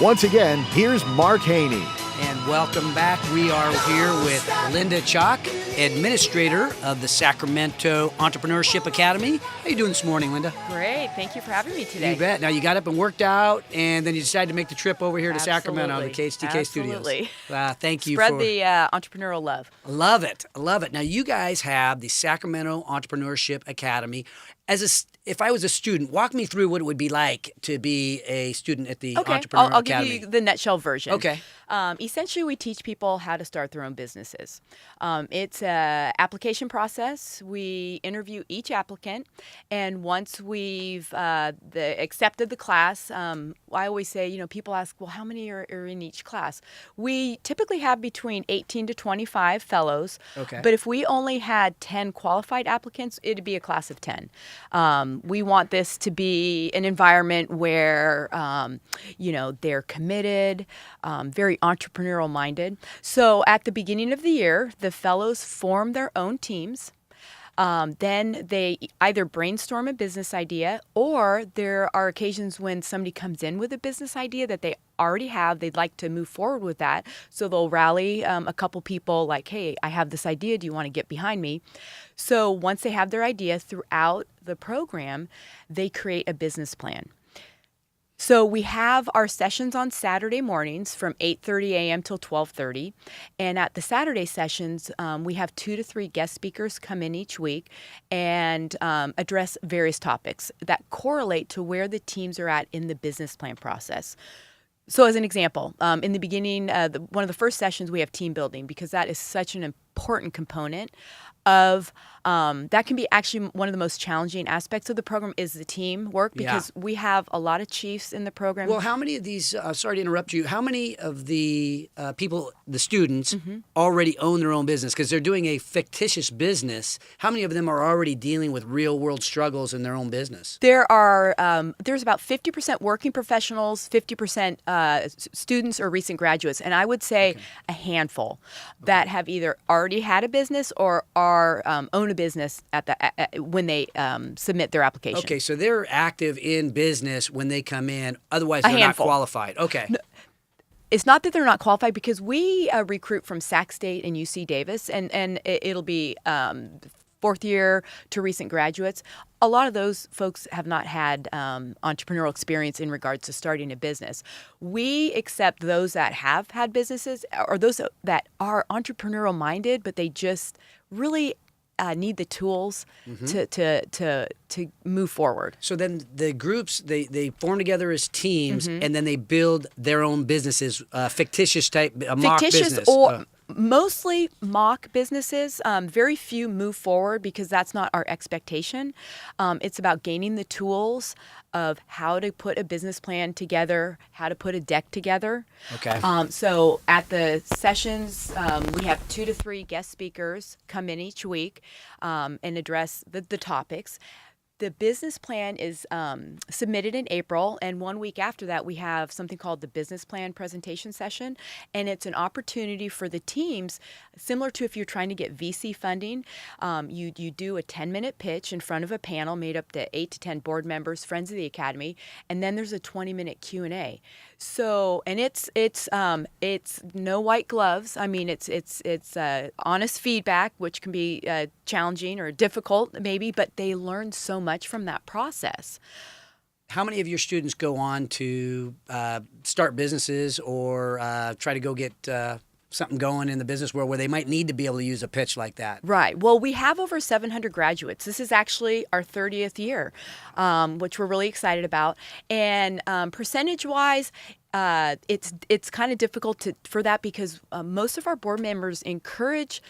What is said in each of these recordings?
Once again, here's Mark Haney. And welcome back. We are here with Linda Chock, administrator of the Sacramento Entrepreneurship Academy. How you doing this morning, Linda? Great. Thank you for having me today. You bet. Now, you got up and worked out, and then you decided to make the trip over here to Sacramento, the KSTK Absolutely. Studios. Thank you Spread the entrepreneurial love. Love it. Love it. Now, you guys have the Sacramento Entrepreneurship Academy. If I was a student, walk me through what it would be like to be a student at the Entrepreneur I'll Academy. give you the nutshell version. Okay. Essentially, we teach people how to start their own businesses. It's an application process. We interview each applicant, and once we've accepted the class, I always say, people ask, well, how many are in each class? We typically have between 18 to 25 fellows. Okay. But if we only had 10 qualified applicants, it'd be a class of 10. We want this to be an environment where, they're committed, very entrepreneurial minded. So at the beginning of the year, the fellows form their own teams. Then they either brainstorm a business idea, or there are occasions when somebody comes in with a business idea that they already have. They'd like to move forward with that. So they'll rally a couple people like, hey, I have this idea. Do you want to get behind me? So once they have their idea throughout the program, they create a business plan. So we have our sessions on Saturday mornings from 8:30 a.m. till 12:30. And at the Saturday sessions, we have 2 to 3 guest speakers come in each week and address various topics that correlate to where the teams are at in the business plan process. So as an example, in the beginning, one of the first sessions, we have team building, because that is such an important component of that can be actually one of the most challenging aspects of the program is the team work, because we have a lot of chiefs in the program. Well, how many of these, sorry to interrupt you, how many of the people, the students, already own their own business? Because they're doing a fictitious business. How many of them are already dealing with real world struggles in their own business? There's about 50% working professionals, 50% students or recent graduates. And I would say a handful that have either already had a business or are own a business when they submit their application. Okay, so they're active in business when they come in. Otherwise, they're not qualified. Okay. No, it's not that they're not qualified, because we recruit from Sac State and UC Davis, and it'll be fourth year to recent graduates. A lot of those folks have not had entrepreneurial experience in regards to starting a business. We accept those that have had businesses, or those that are entrepreneurial minded, but they just really need the tools to move forward. So then the groups, they form together as teams, and then they build their own businesses, fictitious type, mock business. Or mostly mock businesses. Very few move forward because that's not our expectation. It's about gaining the tools of how to put a business plan together, how to put a deck together. Okay. So at the sessions, we have 2 to 3 guest speakers come in each week and address the topics. The business plan is submitted in April, and 1 week after that, we have something called the business plan presentation session, and it's an opportunity for the teams, similar to if you're trying to get VC funding. You do a 10-minute pitch in front of a panel made up to 8 to 10 board members, friends of the academy, and then there's a 20-minute Q&A. So, and it's no white gloves. I mean, it's honest feedback, which can be challenging or difficult maybe, but they learn so much from that process. How many of your students go on to start businesses or try to go get something going in the business where they might need to be able to use a pitch like that? Right. Well, we have over 700 graduates. This is actually our 30th year, which we're really excited about. And percentage-wise, it's kind of difficult for that because most of our board members encourage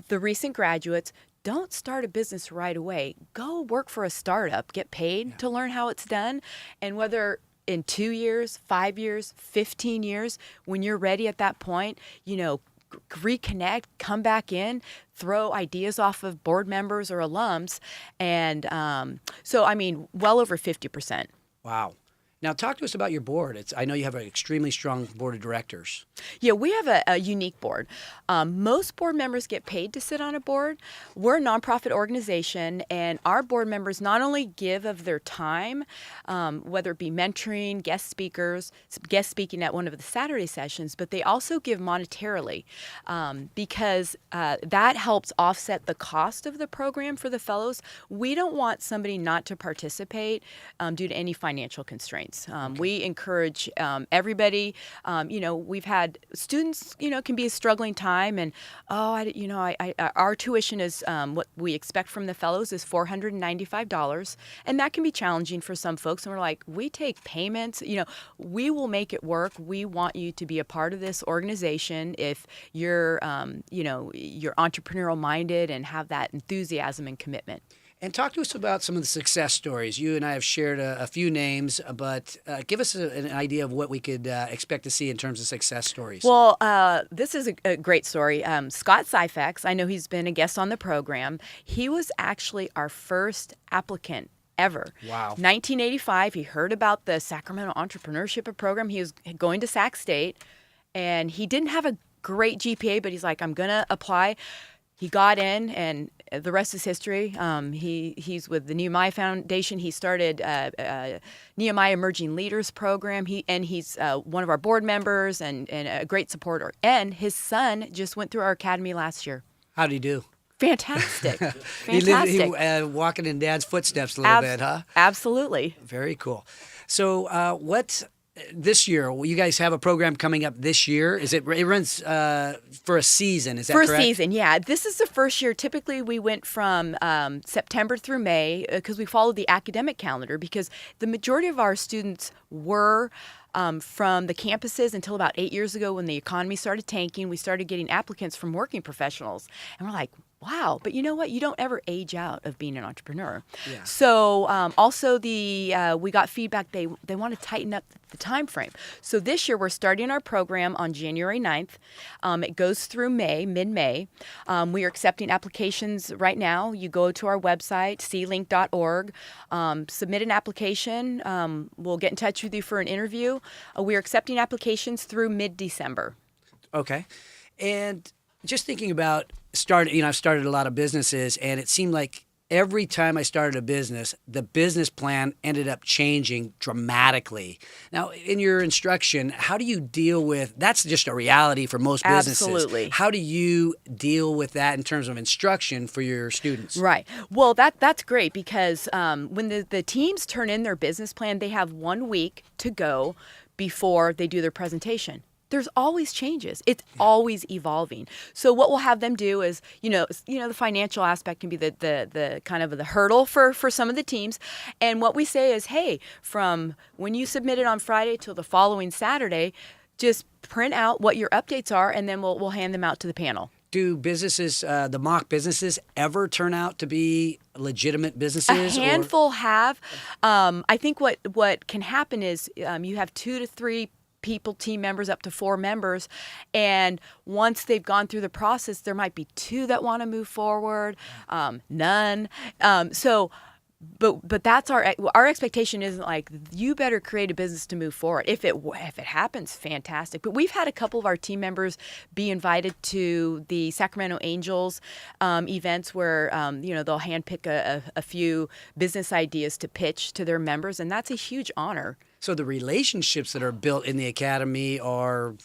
the recent graduates, don't start a business right away. Go work for a startup, get paid to learn how it's done. And whether in 2 years, 5 years, 15 years, when you're ready at that point, reconnect, come back in, throw ideas off of board members or alums. And so, I mean, well over 50%. Wow. Now, talk to us about your board. I know you have an extremely strong board of directors. Yeah, we have a unique board. Most board members get paid to sit on a board. We're a nonprofit organization, and our board members not only give of their time, whether it be mentoring, guest speaking at one of the Saturday sessions, but they also give monetarily because that helps offset the cost of the program for the fellows. We don't want somebody not to participate due to any financial constraints. We encourage everybody. We've had students, can be a struggling time, and our tuition is what we expect from the fellows is $495, and that can be challenging for some folks. And we're like, we take payments. We will make it work. We want you to be a part of this organization if you're, you're entrepreneurial minded and have that enthusiasm and commitment. And talk to us about some of the success stories. You and I have shared a few names, but give us an idea of what we could expect to see in terms of success stories. Well, this is a great story. Scott Syfax, I know he's been a guest on the program. He was actually our first applicant ever. Wow. 1985, he heard about the Sacramento Entrepreneurship Program. He was going to Sac State, and he didn't have a great GPA, but he's like, I'm going to apply. He got in, and the rest is history. He's with the Nehemiah Foundation. He started Nehemiah Emerging Leaders Program. He's one of our board members and a great supporter. And his son just went through our academy last year. How did he do? Fantastic. He walking in Dad's footsteps a little bit, huh? Absolutely. Very cool. So this year, you guys have a program coming up this year. It runs for a season, is that correct? For a season, yeah. This is the first year. Typically, we went from September through May because we followed the academic calendar because the majority of our students were from the campuses until about 8 years ago when the economy started tanking. We started getting applicants from working professionals. And we're like, wow, but you know what? You don't ever age out of being an entrepreneur. Yeah. So also we got feedback they want to tighten up the time frame. So this year we're starting our program on January 9th. It goes through mid-May. We are accepting applications right now. You go to our website, clink.org, submit an application. We'll get in touch with you for an interview. We are accepting applications through mid-December. Okay. And just thinking about I've started a lot of businesses, and it seemed like every time I started a business, the business plan ended up changing dramatically. Now, in your instruction, how do you deal with that's just a reality for most businesses? Absolutely. How do you deal with that in terms of instruction for your students? Right. Well, that's great because when the teams turn in their business plan, they have 1 week to go before they do their presentation. There's always changes. It's always evolving. So what we'll have them do is, the financial aspect can be the kind of the hurdle for some of the teams. And what we say is, hey, from when you submit it on Friday till the following Saturday, just print out what your updates are, and then we'll hand them out to the panel. Do businesses, the mock businesses, ever turn out to be legitimate businesses? A handful have. I think what can happen is you have 2 to 3 team members up to 4 members, and once they've gone through the process, there might be 2 that want to move forward, none. But that's our expectation isn't like you better create a business to move forward. If it happens, fantastic. But we've had a couple of our team members be invited to the Sacramento Angels events where they'll handpick a few business ideas to pitch to their members, and that's a huge honor. So the relationships that are built in the academy are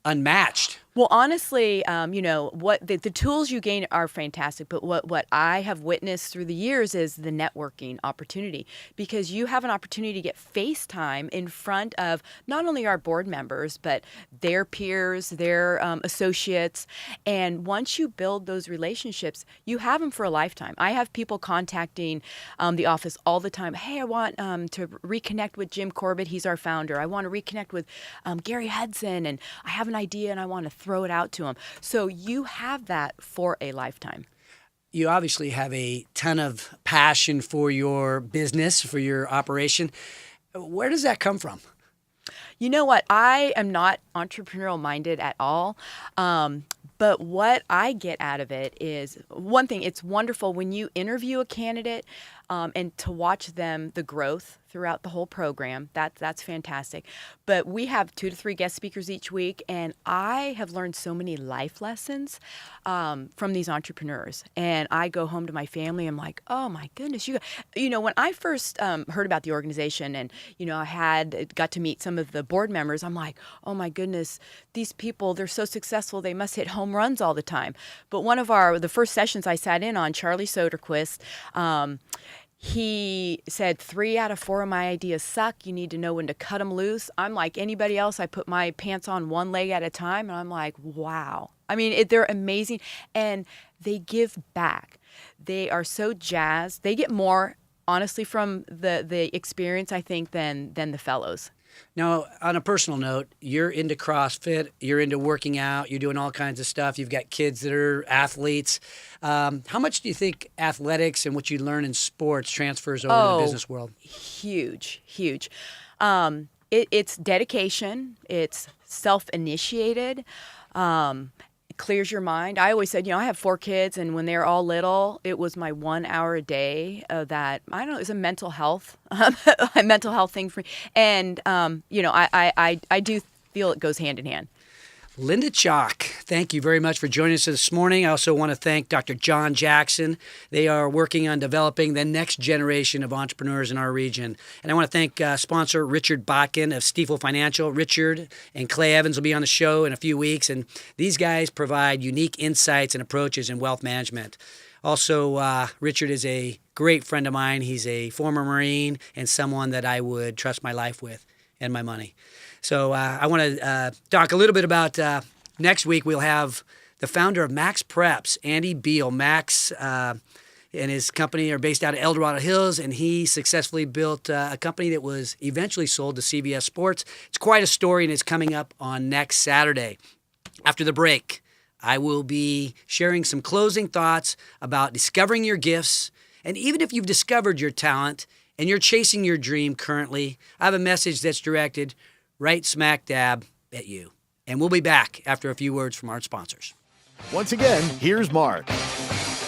unmatched. Well, honestly, what the tools you gain are fantastic, but what I have witnessed through the years is the networking opportunity, because you have an opportunity to get face time in front of not only our board members, but their peers, their associates. And once you build those relationships, you have them for a lifetime. I have people contacting the office all the time. Hey, I want to reconnect with Jim Corbett. He's our founder. I want to reconnect with Gary Hudson, and I have an idea and I want to throw it out to them. So you have that for a lifetime. You obviously have a ton of passion for your business, for your operation. Where does that come from? You know what? I am not entrepreneurial minded at all. But what I get out of it is, one thing, it's wonderful when you interview a candidate, and to watch them, the growth throughout the whole program. That's fantastic. But we have 2 to 3 guest speakers each week, and I have learned so many life lessons from these entrepreneurs. And I go home to my family, I'm like, oh my goodness, when I first heard about the organization, and I got to meet some of the board members, I'm like, oh my goodness, these people, they're so successful, they must hit home runs all the time. But one of the first sessions I sat in on, Charlie Soderquist, he said 3 out of 4 of my ideas suck. You need to know when to cut them loose. I'm like anybody else. I put my pants on one leg at a time, and I'm like, wow. I mean, they're amazing, and they give back. They are so jazzed. They get more, honestly, from the experience, I think, than the fellows. Now, on a personal note, you're into CrossFit, you're into working out, you're doing all kinds of stuff. You've got kids that are athletes. How much do you think athletics and what you learn in sports transfers over to the business world? Huge. It's dedication. It's self-initiated. It clears your mind. I always said, I have 4 kids, and when they were all little, it was my 1 hour a day that, I don't know, it's a mental health, a mental health thing for me. And, I do feel it goes hand in hand. Linda Chock, thank you very much for joining us this morning. I also want to thank Dr. John Jackson. They are working on developing the next generation of entrepreneurs in our region. And I want to thank sponsor Richard Botkin of Stifel Financial. Richard and Clay Evans will be on the show in a few weeks, and these guys provide unique insights and approaches in wealth management. Also, Richard is a great friend of mine. He's a former Marine and someone that I would trust my life with and my money. So I want to talk a little bit about next week. We'll have the founder of Max Preps, Andy Beal. Max and his company are based out of El Dorado Hills, and he successfully built a company that was eventually sold to CBS Sports. It's quite a story, and it's coming up on next Saturday. After the break, I will be sharing some closing thoughts about discovering your gifts, and even if you've discovered your talent and you're chasing your dream currently, I have a message that's directed right smack dab at you. And we'll be back after a few words from our sponsors. Once again, here's Mark.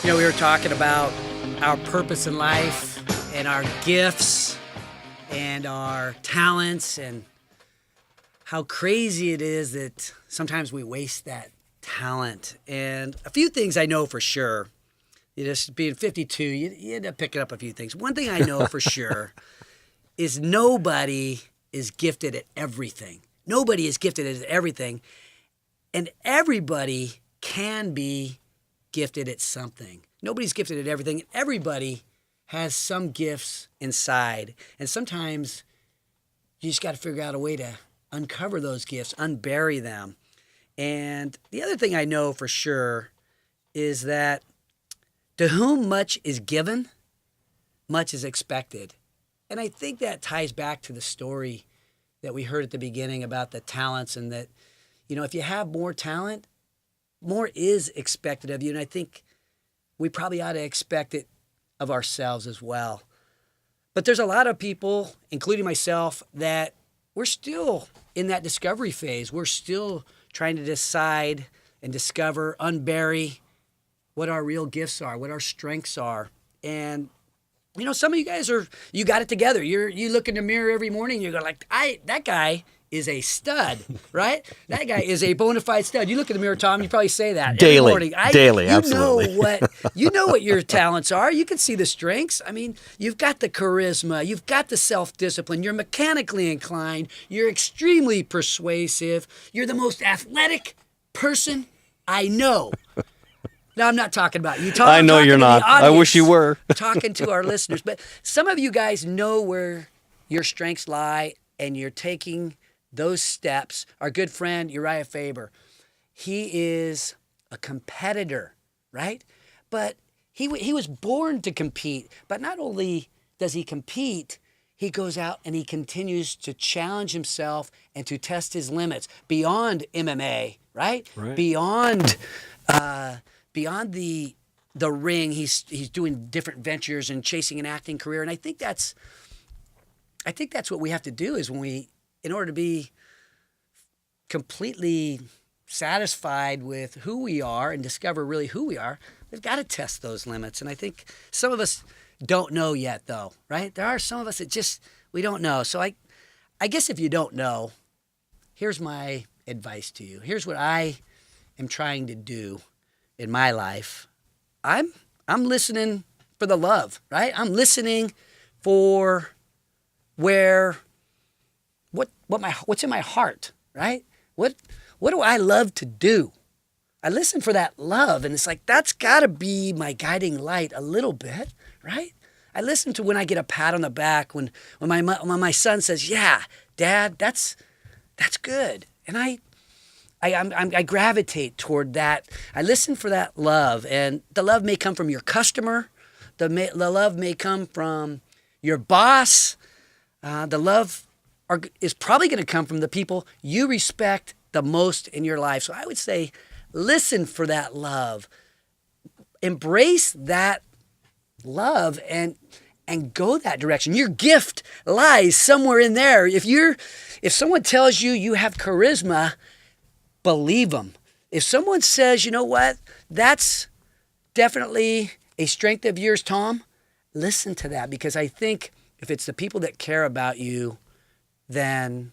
We were talking about our purpose in life and our gifts and our talents and how crazy it is that sometimes we waste that talent. And a few things I know for sure. Just being 52, you end up picking up a few things. One thing I know for sure is nobody is gifted at everything. Nobody is gifted at everything. And everybody can be gifted at something. Nobody's gifted at everything. Everybody has some gifts inside. And sometimes you just got to figure out a way to uncover those gifts, unbury them. And the other thing I know for sure is that to whom much is given, much is expected. And I think that ties back to the story that we heard at the beginning about the talents, and that, if you have more talent, more is expected of you. And I think we probably ought to expect it of ourselves as well. But there's a lot of people, including myself, that we're still in that discovery phase. We're still trying to decide and discover, unbury what our real gifts are, what our strengths are. And some of you guys you got it together. You look in the mirror every morning, you go like, that guy is a stud, right? That guy is a bona fide stud. You look in the mirror, Tom, you probably say that every morning. Daily, absolutely. You know what your talents are. You can see the strengths. I mean, you've got the charisma, you've got the self-discipline, you're mechanically inclined, you're extremely persuasive, you're the most athletic person I know. No, I'm not talking about you. I know you're not. I wish you were. Talking to our listeners. But some of you guys know where your strengths lie, and you're taking those steps. Our good friend, Uriah Faber, he is a competitor, right? But he was born to compete. But not only does he compete, he goes out and he continues to challenge himself and to test his limits beyond MMA, right? Beyond the ring, he's doing different ventures and chasing an acting career. And I think that's what we have to do is in order to be completely satisfied with who we are and discover really who we are, we've got to test those limits. And I think some of us don't know yet, though, right? There are some of us that just, we don't know. So I guess if you don't know, here's my advice to you. Here's what I am trying to do in my life. I'm listening for the love, right? I'm listening for what's in my heart, right? What do I love to do? I listen for that love, and it's like that's got to be my guiding light a little bit, right? I listen to when I get a pat on the back when my son says, "Yeah, Dad, that's good," and I gravitate toward that. I listen for that love, and the love may come from your customer, the love may come from your boss, the love is probably going to come from the people you respect the most in your life. So I would say, listen for that love, embrace that love, and go that direction. Your gift lies somewhere in there. If someone tells you you have charisma, believe them. If someone says, you know what, that's definitely a strength of yours, Tom, listen to that, because I think if it's the people that care about you, then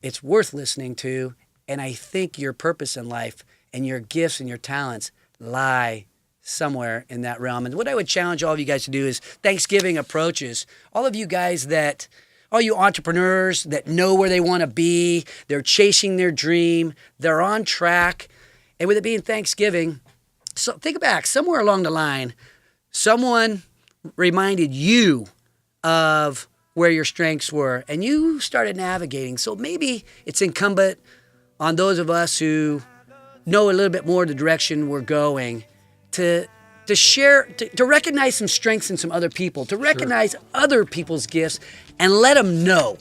it's worth listening to. And I think your purpose in life and your gifts and your talents lie somewhere in that realm. And what I would challenge all of you guys to do is Thanksgiving approaches. All you entrepreneurs that know where they want to be, they're chasing their dream, they're on track. And with it being Thanksgiving, so think back, somewhere along the line, someone reminded you of where your strengths were, and you started navigating. So maybe it's incumbent on those of us who know a little bit more the direction we're going to share, to recognize some strengths in some other people, to recognize other people's gifts, and let them know.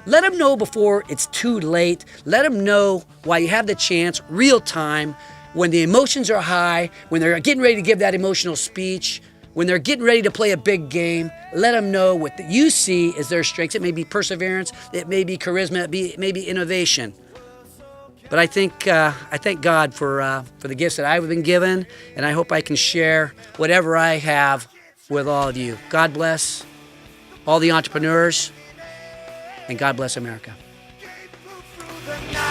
Let them know before it's too late. Let them know while you have the chance, real time, when the emotions are high, when they're getting ready to give that emotional speech, when they're getting ready to play a big game. Let them know what you see as their strengths. It may be perseverance, it may be charisma, it may be innovation. But I thank God for the gifts that I've been given, and I hope I can share whatever I have with all of you. God bless all the entrepreneurs, and God bless America. The night.